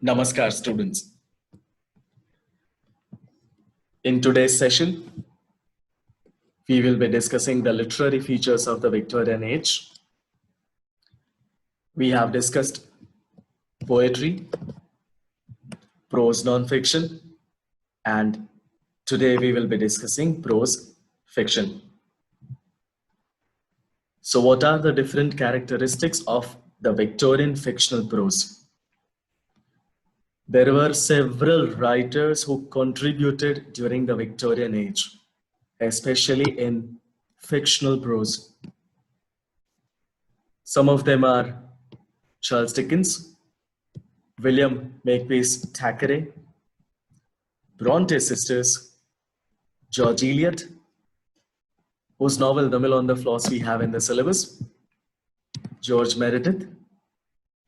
Namaskar, students. In today's session, we will be discussing the literary features of the Victorian age. We have discussed poetry, prose non-fiction, and today we will be discussing prose fiction. So what are the different characteristics of the Victorian fictional prose? There were several writers who contributed during the Victorian age, especially in fictional prose. Some of them are Charles Dickens, William Makepeace Thackeray, Bronte sisters, George Eliot, whose novel The Mill on the Floss we have in the syllabus, George Meredith,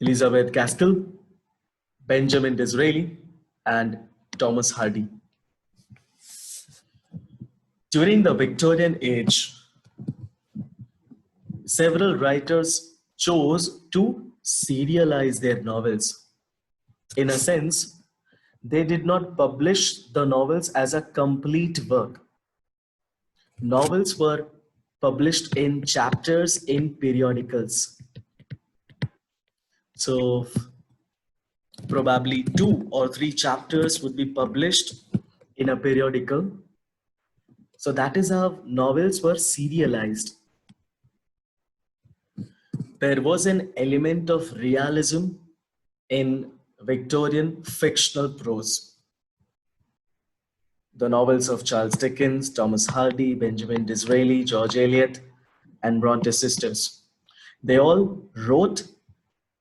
Elizabeth Gaskell, Benjamin Disraeli, and Thomas Hardy. During the Victorian age, several writers chose to serialize their novels. In a sense, they did not publish the novels as a complete work. Novels were published in chapters in periodicals. So probably 2 or 3 chapters would be published in a periodical. So that is how novels were serialized. There was an element of realism in Victorian fictional prose. The novels of Charles Dickens, Thomas Hardy, Benjamin Disraeli, George Eliot, and Bronte sisters. They all wrote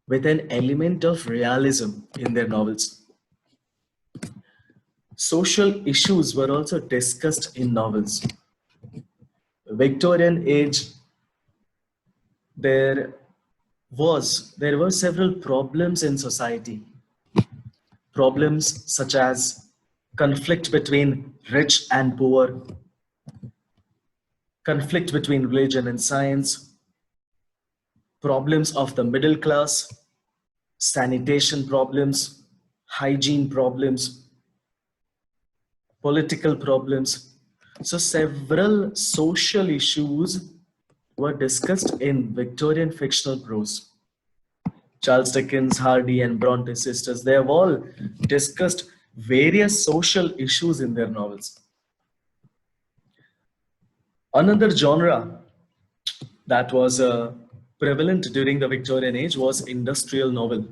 with an element of realism in their novels. Social issues were also discussed in novels. Victorian age, there were several problems in society. Problems such as conflict between rich and poor, conflict between religion and science, problems of the middle class, sanitation problems, hygiene problems, political problems. So several social issues were discussed in Victorian fictional prose. Charles Dickens, Hardy, and Bronte sisters, they have all discussed various social issues in their novels. Another genre that was prevalent during the Victorian age was industrial novel.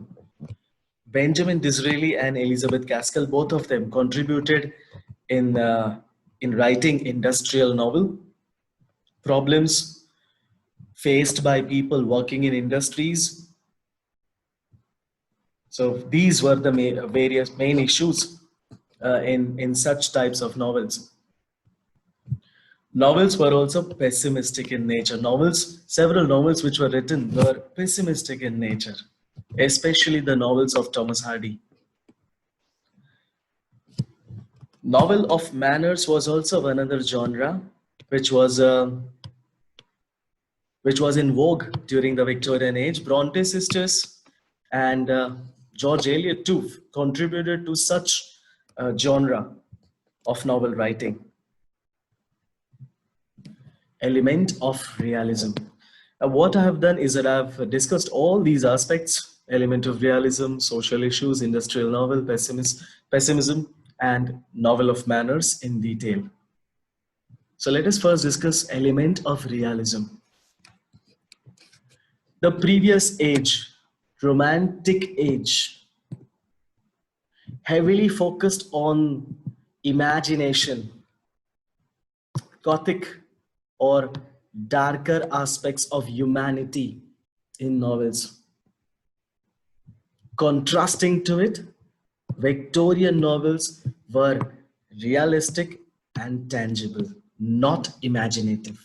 Benjamin Disraeli and Elizabeth Gaskell, both of them contributed in writing industrial novel. Problems faced by people working in industries. So these were the various main issues in such types of novels. Novels were also pessimistic in nature. Several novels which were written were pessimistic in nature, especially the novels of Thomas Hardy. Novel of manners was also another genre which was in vogue during the Victorian age. Bronte sisters and George Eliot too contributed to such genre of novel writing. Element of realism. What I have done is that I've discussed all these aspects: element of realism, social issues, industrial novel, pessimism, and novel of manners in detail. So let us first discuss element of realism. The previous age, Romantic age, heavily focused on imagination, Gothic or darker aspects of humanity in novels. Contrasting to it, Victorian novels were realistic and tangible, not imaginative.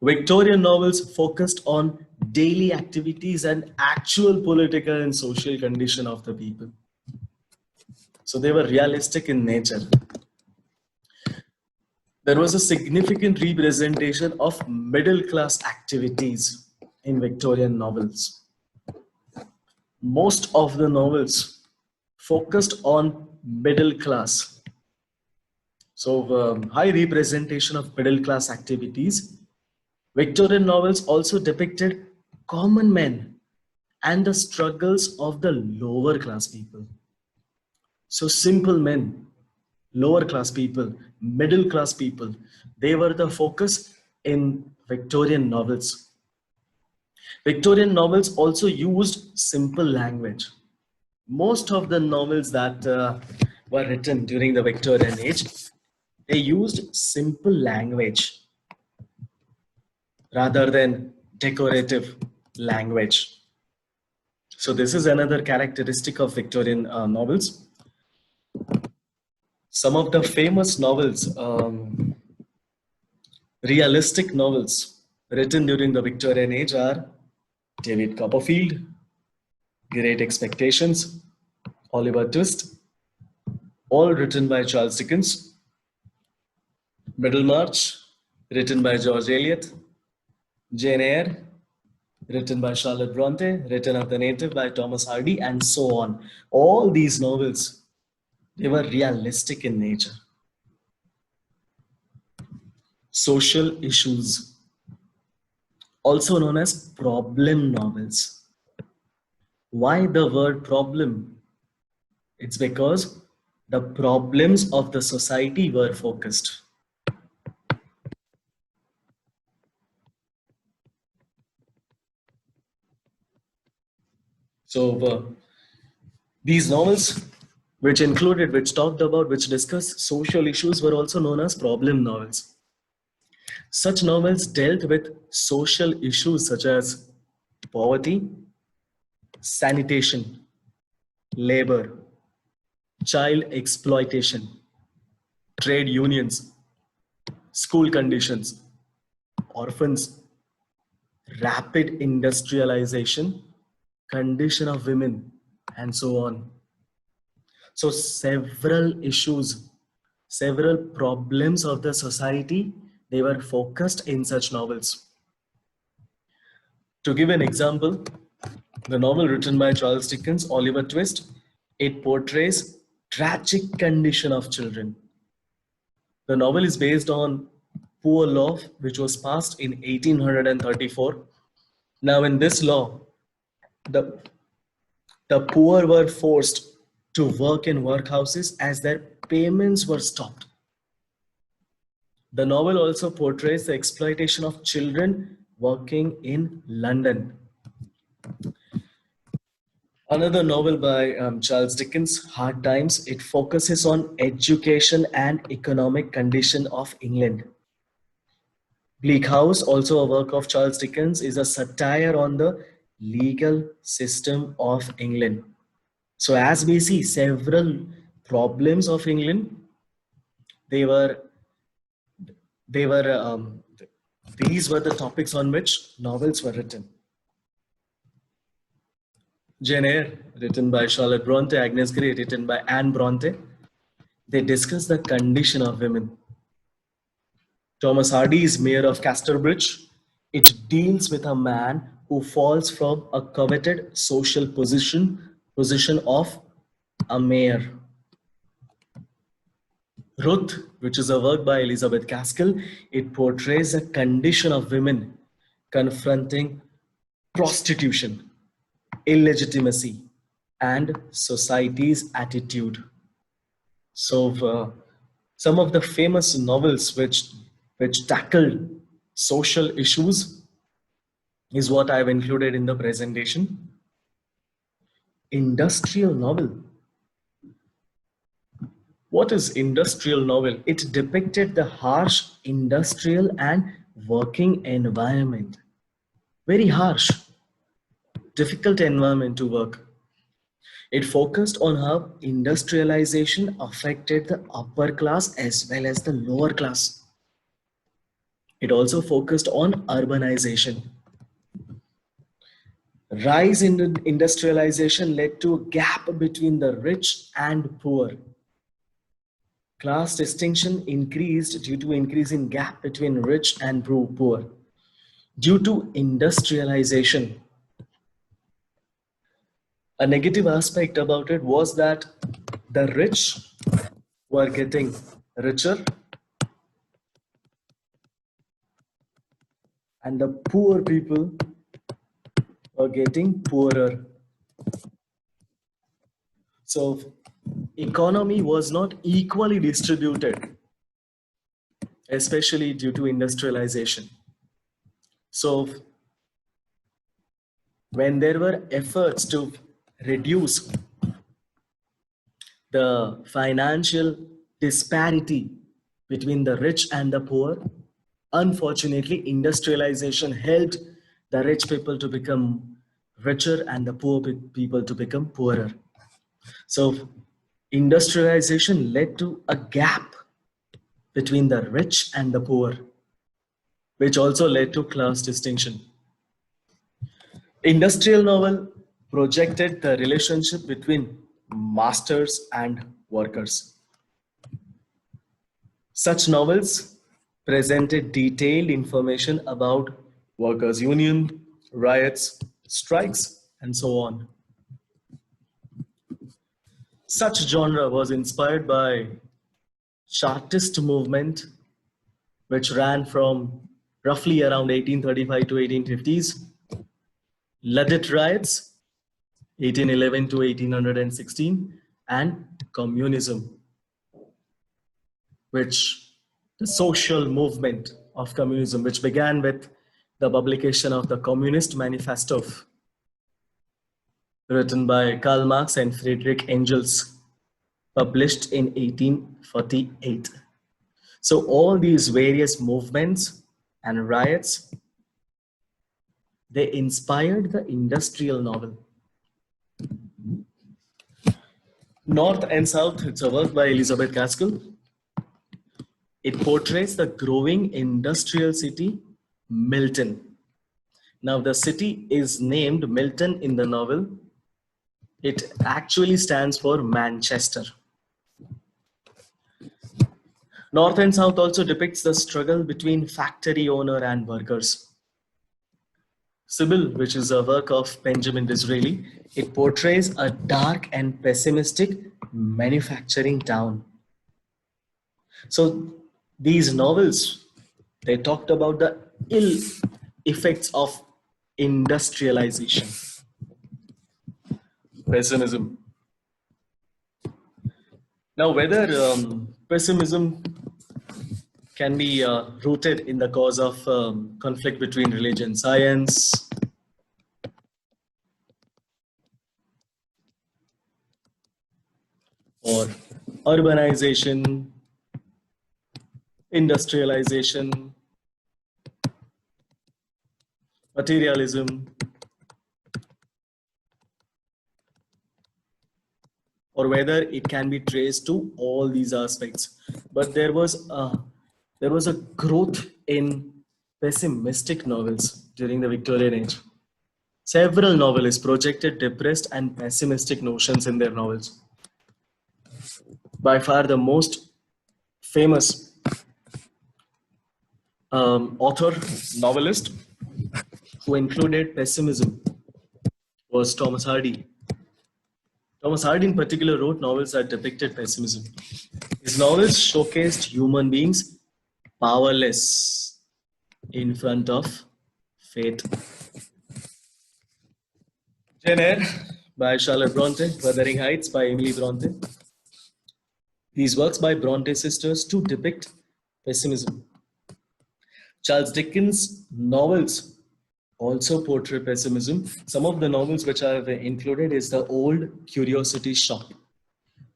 Victorian novels focused on daily activities and actual political and social condition of the people. So they were realistic in nature. There was a significant representation of middle class activities in Victorian novels. Most of the novels focused on middle class. So, high representation of middle class activities. Victorian novels also depicted common men and the struggles of the lower class people. So, simple men, lower class people, middle class people, they were the focus in Victorian novels. Victorian novels also used simple language. Most of the novels that were written during the Victorian age, they used simple language rather than decorative language. So this is another characteristic of Victorian novels. Some of the famous novels, realistic novels written during the Victorian age are David Copperfield, Great Expectations, Oliver Twist, all written by Charles Dickens. Middlemarch, written by George Eliot. Jane Eyre, written by Charlotte Bronte, Return of the Native by Thomas Hardy, and so on. All these novels, they were realistic in nature. Social issues, also known as problem novels. Why the word problem? It's because the problems of the society were focused. So these novels, which talked about, which discussed social issues, were also known as problem novels. Such novels dealt with social issues such as poverty, sanitation, labor, child exploitation, trade unions, school conditions, orphans, rapid industrialization, condition of women, and so on. So several issues, several problems of the society, they were focused in such novels. To give an example, the novel written by Charles Dickens, Oliver Twist, it portrays tragic condition of children. The novel is based on Poor Law, which was passed in 1834. Now, in this law, the, the poor were forced to work in workhouses as their payments were stopped. The novel also portrays the exploitation of children working in London. Another novel by Charles Dickens, Hard Times, it focuses on education and economic condition of England. Bleak House, also a work of Charles Dickens, is a satire on the legal system of England. So as we see several problems of England, they were they were these were the topics on which novels were written. Jane Eyre, written by Charlotte Bronte, Agnes Grey, written by Anne Bronte, they discuss the condition of women. Thomas Hardy's Mayor of Casterbridge, it deals with a man who falls from a coveted social position of a mayor. Ruth, which is a work by Elizabeth Gaskell, it portrays a condition of women confronting prostitution, illegitimacy, and society's attitude. So, some of the famous novels which tackle social issues is what I've included in the presentation. Industrial novel. What is industrial novel? It depicted the harsh industrial and working environment. Very harsh, difficult environment to work. It focused on how industrialization affected the upper class as well as the lower class. It also focused on urbanization. Rise in industrialization led to a gap between the rich and poor. Class distinction increased due to increase in gap between rich and poor. Due to industrialization, A negative aspect about it was that the rich were getting richer and the poor people were getting poorer. So economy was not equally distributed, especially due to industrialization. So when there were efforts to reduce the financial disparity between the rich and the poor, unfortunately, industrialization helped the rich people to become richer and the poor people to become poorer. So, industrialization led to a gap between the rich and the poor, which also led to class distinction. Industrial novel projected the relationship between masters and workers. Such novels presented detailed information about workers' union, riots, strikes, and so on. Such genre was inspired by Chartist movement, which ran from roughly around 1835 to 1850s, Luddite riots, 1811 to 1816, and communism, which the social movement of communism, which began with the publication of the Communist Manifesto, written by Karl Marx and Friedrich Engels, published in 1848. So all these various movements and riots, they inspired the industrial novel. North and South, it's a work by Elizabeth Gaskell. It portrays the growing industrial city, Milton. Now, the city is named Milton in the novel. It actually stands for Manchester. North and South also depicts the struggle between factory owner and workers. Sibyl, which is a work of Benjamin Disraeli, it portrays a dark and pessimistic manufacturing town. So these novels, they talked about the ill effects of industrialization. Pessimism. Now, whether pessimism can be rooted in the cause of conflict between religion and science, or urbanization, industrialization, materialism, or whether it can be traced to all these aspects. But there was a growth in pessimistic novels during the Victorian age. Several novelists projected depressed and pessimistic notions in their novels. By far the most famous author, novelist who included pessimism was Thomas Hardy. Thomas Hardy in particular wrote novels that depicted pessimism. His novels showcased human beings powerless in front of fate. Jane Eyre by Charlotte Bronte, Wuthering Heights by Emily Bronte. These works by Bronte sisters to depict pessimism. Charles Dickens' novels also portray pessimism. Some of the novels which are included is The Old Curiosity Shop.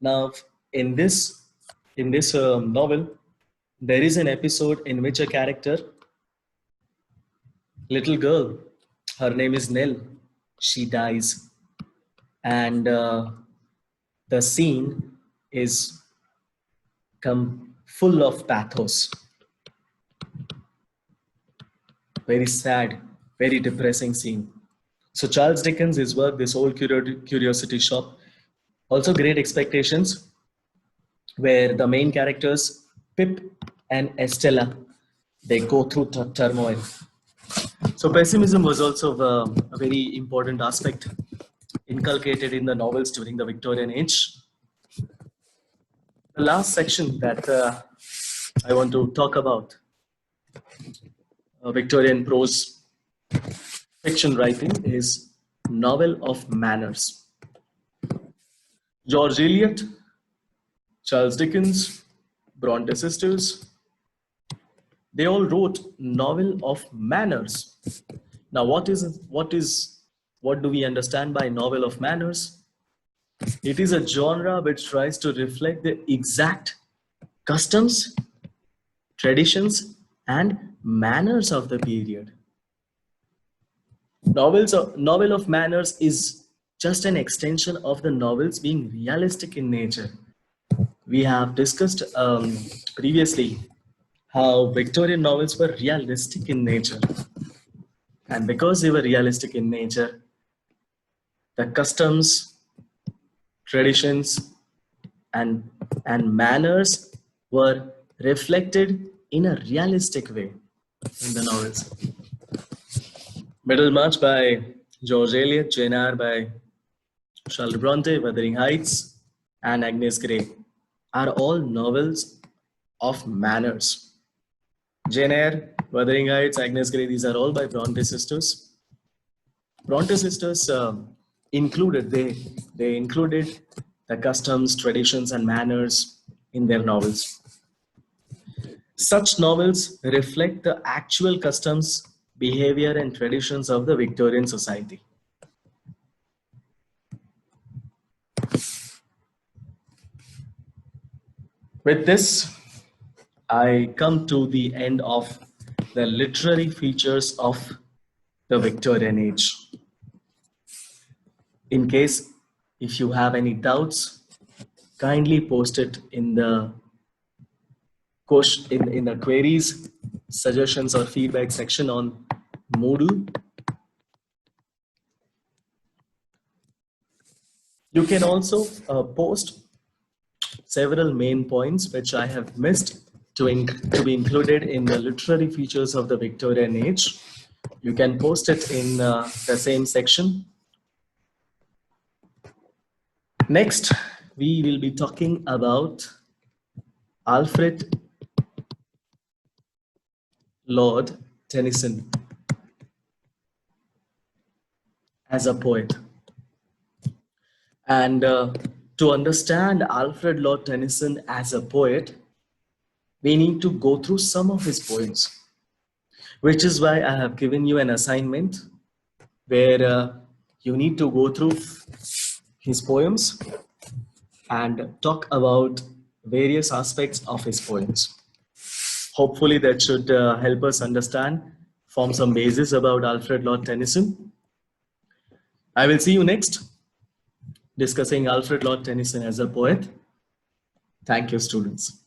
Now, in this novel, there is an episode in which a character, little girl, her name is Nell, she dies, and the scene is full of pathos. Very sad, very depressing scene. So Charles Dickens, his work, This Old Curiosity Shop, also Great Expectations, where the main characters, Pip and Estella, they go through turmoil. So pessimism was also a very important aspect inculcated in the novels during the Victorian age. The last section that I want to talk about, Victorian prose fiction writing, is novel of manners. George Eliot, Charles Dickens, Bronte sisters, they all wrote novel of manners. Now, what do we understand by novel of manners? It is a genre which tries to reflect the exact customs, traditions, and manners of the period. Novel of manners is just an extension of the novels being realistic in nature. We have discussed previously how Victorian novels were realistic in nature. And because they were realistic in nature, the customs, traditions, and manners were reflected in a realistic way in the novels. Middlemarch by George Eliot, Jane Eyre by Charlotte Bronte, Wuthering Heights, and Agnes Grey are all novels of manners. Jane Eyre, Wuthering Heights, Agnes Grey, these are all by Bronte sisters. Bronte sisters included the customs, traditions, and manners in their novels. Such novels reflect the actual customs, behavior, and traditions of the Victorian society. With this, I come to the end of the literary features of the Victorian age. In case if you have any doubts, kindly post it in the queries, suggestions, or feedback section on Moodle. You can also post several main points which I have missed to be included in the literary features of the Victorian age. You can post it in the same section. Next, we will be talking about Alfred Lord Tennyson as a poet. And to understand Alfred Lord Tennyson as a poet, we need to go through some of his poems, which is why I have given you an assignment where you need to go through his poems and talk about various aspects of his poems. Hopefully that should help us understand, form some basis about Alfred Lord Tennyson. I will see you next, discussing Alfred Lord Tennyson as a poet. Thank you, students.